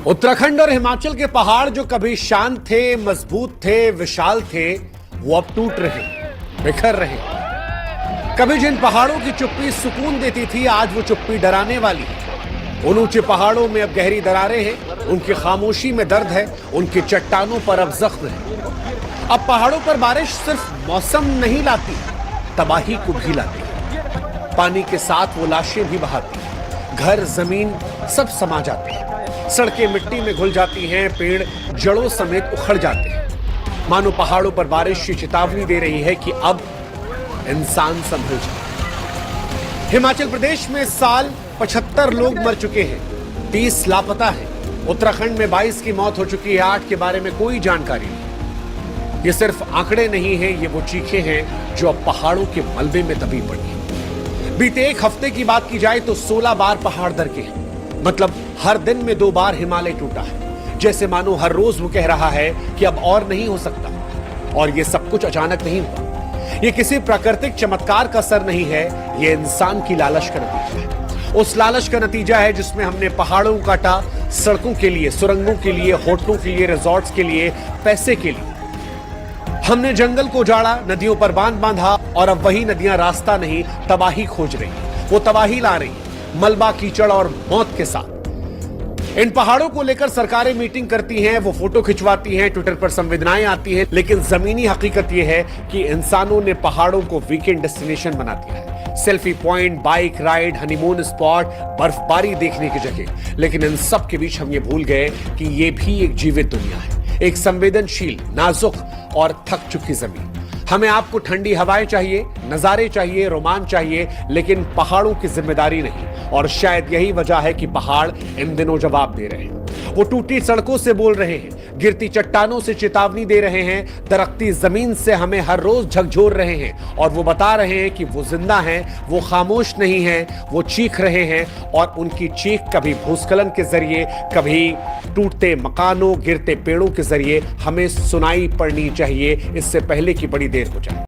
उत्तराखंड और हिमाचल के पहाड़ जो कभी शांत थे, मजबूत थे, विशाल थे, वो अब टूट रहे, बिखर रहे। कभी जिन पहाड़ों की चुप्पी सुकून देती थी, आज वो चुप्पी डराने वाली है। उन ऊंचे पहाड़ों में अब गहरी दरारें हैं, उनकी खामोशी में दर्द है, उनकी चट्टानों पर अब जख्म है। अब पहाड़ों पर बारिश सिर्फ मौसम नहीं लाती, तबाही को भी लाती है। पानी के साथ वो लाशें भी बहाती है, घर जमीन सब समा जाते हैं, सड़कें मिट्टी में घुल जाती हैं, पेड़ जड़ों समेत उखड़ जाते हैं। मानो पहाड़ों पर बारिश की चेतावनी दे रही है कि अब इंसान संभल जाए। हिमाचल प्रदेश में इस साल 75 लोग मर चुके हैं, 30 लापता हैं। उत्तराखंड में 22 की मौत हो चुकी है, 8 के बारे में कोई जानकारी नहीं। ये सिर्फ आंकड़े नहीं हैं, ये वो चीखें हैं जो अब पहाड़ों के मलबे में दबी पड़ी हैं। बीते एक हफ्ते की बात की जाए तो 16 बार पहाड़ दरके हैं, मतलब हर दिन में 2 बार हिमालय टूटा है। जैसे मानो हर रोज वो कह रहा है कि अब और नहीं हो सकता। और ये सब कुछ अचानक नहीं हुआ, ये किसी प्राकृतिक चमत्कार का असर नहीं है, ये इंसान की लालच का नतीजा है। उस लालच का नतीजा है जिसमें हमने पहाड़ों को काटा, सड़कों के लिए, सुरंगों के लिए, होटलों के लिए, रिजॉर्ट्स के लिए, पैसे के लिए। हमने जंगल को उजाड़ा, नदियों पर बांध बांधा, और अब वही नदियां रास्ता नहीं, तबाही खोज रही, वो तबाही ला रही, मलबा, कीचड़ और मौत के साथ। इन पहाड़ों को लेकर सरकारें मीटिंग करती हैं, वो फोटो खिंचवाती हैं, ट्विटर पर संवेदनाएं आती हैं, लेकिन जमीनी हकीकत यह है कि इंसानों ने पहाड़ों को वीकेंड डेस्टिनेशन बना दिया है। Selfie point, bike ride, honeymoon spot, बर्फबारी देखने की जगह। लेकिन इन सब के बीच हम ये भूल गए कि ये भी एक जीवित दुनिया है, एक संवेदनशील, नाजुक और थक चुकी जमीन। हमें आपको ठंडी हवाएं चाहिए, नजारे चाहिए, रोमांच चाहिए, लेकिन पहाड़ों की जिम्मेदारी नहीं। और शायद यही वजह है कि पहाड़ इन दिनों जवाब दे रहे हैं। वो टूटी सड़कों से बोल रहे हैं, गिरती चट्टानों से चेतावनी दे रहे हैं, दरकती जमीन से हमें हर रोज झकझोर रहे हैं। और वो बता रहे हैं कि वो जिंदा हैं, वो खामोश नहीं हैं, वो चीख रहे हैं। और उनकी चीख कभी भूस्खलन के जरिए, कभी टूटते मकानों, गिरते पेड़ों के जरिए हमें सुनाई पड़नी चाहिए, इससे पहले कि बड़ी देर हो जाए।